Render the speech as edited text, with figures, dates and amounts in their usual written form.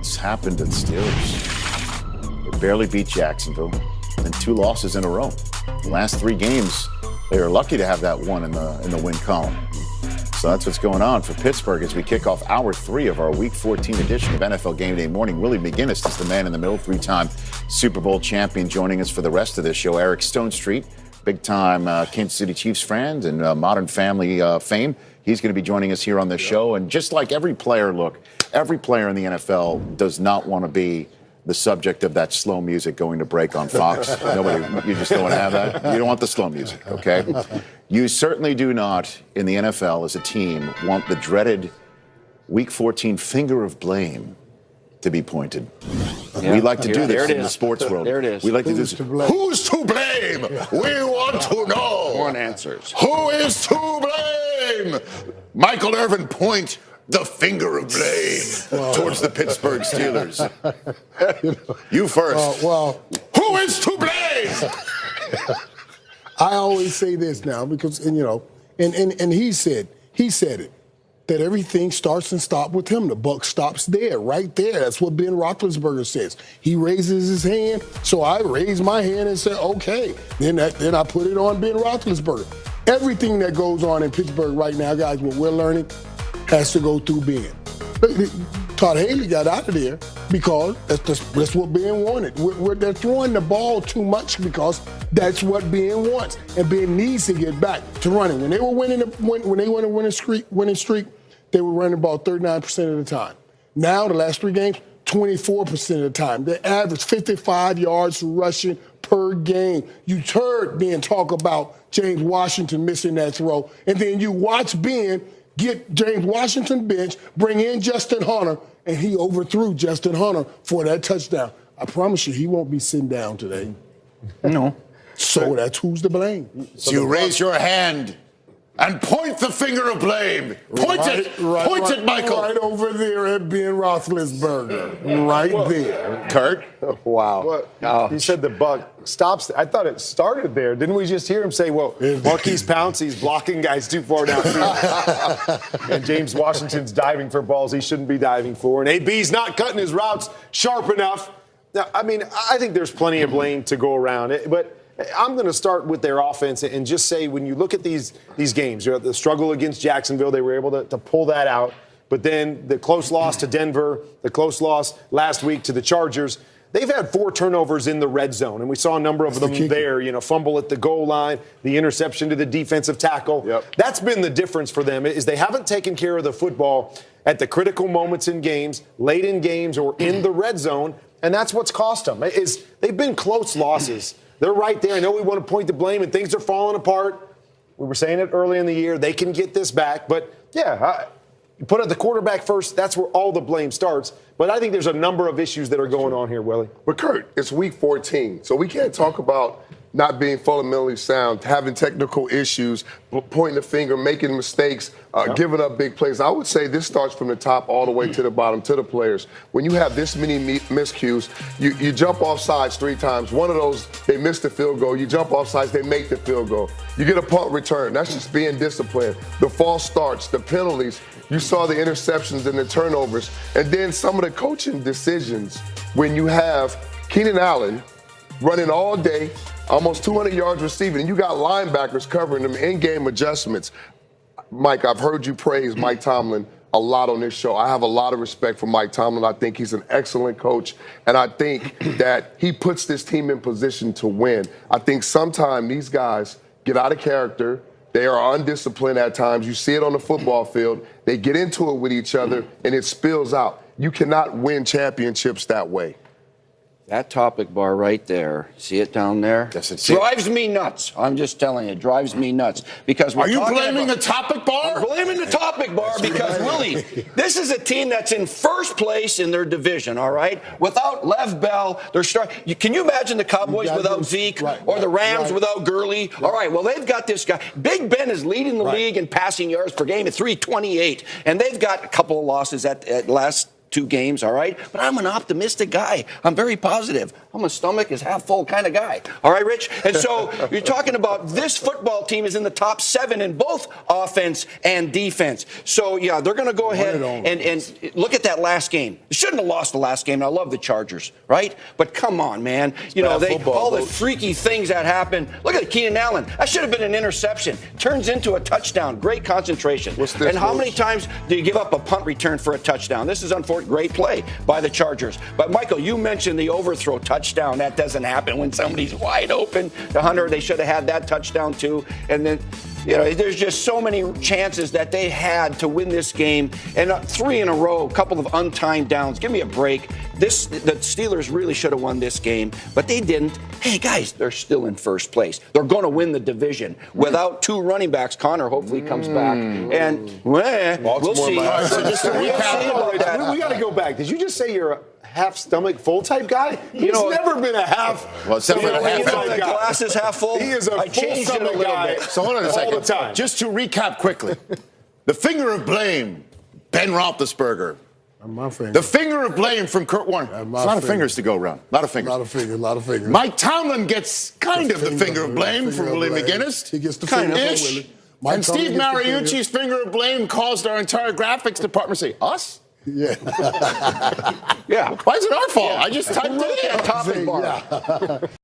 what's happened to the Steelers. They barely beat Jacksonville, and 2 losses in a row. The last 3 games, they are lucky to have that one in the win column. So that's what's going on for Pittsburgh as we kick off hour 3 of our Week 14 edition of NFL Game Day Morning. Willie McGinnis is the man in the middle, 3-time Super Bowl champion, joining us for the rest of this show. Eric Stonestreet, big-time Kansas City Chiefs fan and Modern Family fame. He's going to be joining us here on this show. And just like every player in the NFL does not want to be the subject of that slow music going to break on Fox. You just don't want to have that. You don't want the slow music, okay? You certainly do not, in the NFL as a team, want the dreaded Week 14 finger of blame to be pointed. Yeah. We like to do this in the sports world. There it is. We like to do this. Who's to blame? We want to know. More answers. Who is to blame? Michael Irvin, point the finger of blame towards the Pittsburgh Steelers. You first. Who is to blame? I always say this now because, and he said it, that everything starts and stops with him. The buck stops there, right there. That's what Ben Roethlisberger says. He raises his hand, so I raise my hand and say, okay. Then I put it on Ben Roethlisberger. Everything that goes on in Pittsburgh right now, guys, what we're learning, has to go through Ben. Todd Haley got out of there because that's what Ben wanted. They're throwing the ball too much because that's what Ben wants, and Ben needs to get back to running. When they were winning a winning streak, they were running the ball 39% of the time. Now the last 3 games, 24% of the time. They average 55 yards rushing per game. You heard Ben talk about James Washington missing that throw, and then you watch Ben get James Washington bench, bring in Justin Hunter, and he overthrew Justin Hunter for that touchdown. I promise you, he won't be sitting down today. No. So that's who's to blame. So you raise your hand and point the finger of blame. Point it, Michael. Right over there at Ben Roethlisberger. Right there. Kurt? Wow. He said the buck stops. I thought it started there. Didn't we just hear him say, Marquise Pouncey's blocking guys too far downfield. And James Washington's diving for balls he shouldn't be diving for. And AB's not cutting his routes sharp enough. Now, I think there's plenty of blame to go around. But I'm going to start with their offense and just say when you look at these games, the struggle against Jacksonville, they were able to pull that out. But then the close loss to Denver, the close loss last week to the Chargers, they've had 4 turnovers in the red zone, and we saw a number of them there, fumble at the goal line, the interception to the defensive tackle. Yep. That's been the difference for them is they haven't taken care of the football at the critical moments in games, late in games, or in the red zone, and that's what's cost them. They've been close losses. They're right there. I know we want to point the blame, and things are falling apart. We were saying it early in the year. They can get this back. But, you put the quarterback first, that's where all the blame starts. But I think there's a number of issues that are going on here, Willie. But, Kurt, it's Week 14, so we can't talk about not being fundamentally sound, having technical issues, pointing the finger, making mistakes, giving up big plays. I would say this starts from the top all the way to the bottom, to the players. When you have this many miscues, you jump off sides 3 times. One of those, they miss the field goal. You jump off sides, they make the field goal. You get a punt return. That's just being disciplined. The false starts, the penalties. You saw the interceptions and the turnovers. And then some of the coaching decisions when you have Keenan Allen running all day, almost 200 yards receiving, and you got linebackers covering them, in-game adjustments. Mike, I've heard you praise Mike Tomlin a lot on this show. I have a lot of respect for Mike Tomlin. I think he's an excellent coach, and I think that he puts this team in position to win. I think sometimes these guys get out of character. They are undisciplined at times. You see it on the football field. They get into it with each other, and it spills out. You cannot win championships that way. That topic bar right there, see it down there? Yes, it drives me nuts. I'm just telling you, it drives me nuts. Because we're Are you blaming the topic bar? I'm blaming the topic bar because, Willie, this is a team that's in first place in their division, all right? Without Lev Bell, can you imagine the Cowboys without Zeke or the Rams without Gurley? Right. All right, well, they've got this guy. Big Ben is leading the league in passing yards per game at 328, and they've got a couple of losses at last 2 games, all right? But I'm an optimistic guy. I'm very positive. I'm a stomach is half full kind of guy. All right, Rich? And so you're talking about this football team is in the top 7 in both offense and defense. So, yeah, they're going to go ahead and look at that last game. They shouldn't have lost the last game. I love the Chargers, right? But come on, man. You know, all the freaky things that happen. Look at Keenan Allen. That should have been an interception. Turns into a touchdown. Great concentration. And how many times do you give up a punt return for a touchdown? This is unfortunate. Great play by the Chargers. But, Michael, you mentioned the overthrow touchdown. That doesn't happen when somebody's wide open. The Hunter, they should have had that touchdown too. And then, you know, there's just so many chances that they had to win this game. And 3 in a row, a couple of untimed downs. Give me a break. The Steelers really should have won this game, but they didn't. Hey, guys, they're still in first place. They're going to win the division. Without 2 running backs, Connor hopefully comes back. And we'll see. So just to recap, we got to go back. Did you just say you're a half stomach full type guy? He's never been a half. Well, the glass is half full. He is a full stomach guy. So hold on a second. All the time. Just to recap quickly, the finger of blame, Ben Roethlisberger. My finger. The finger of blame from Kurt Warner. It's a lot of fingers to go around. A lot of fingers. A lot of fingers. Mike Tomlin gets kind of the finger of blame from Willie McGinnis. He gets the finger of blame. And Steve Mariucci's finger of blame caused our entire graphics department to say, us? Yeah. Yeah. Why is it our fault? I just typed it in. Topping bar.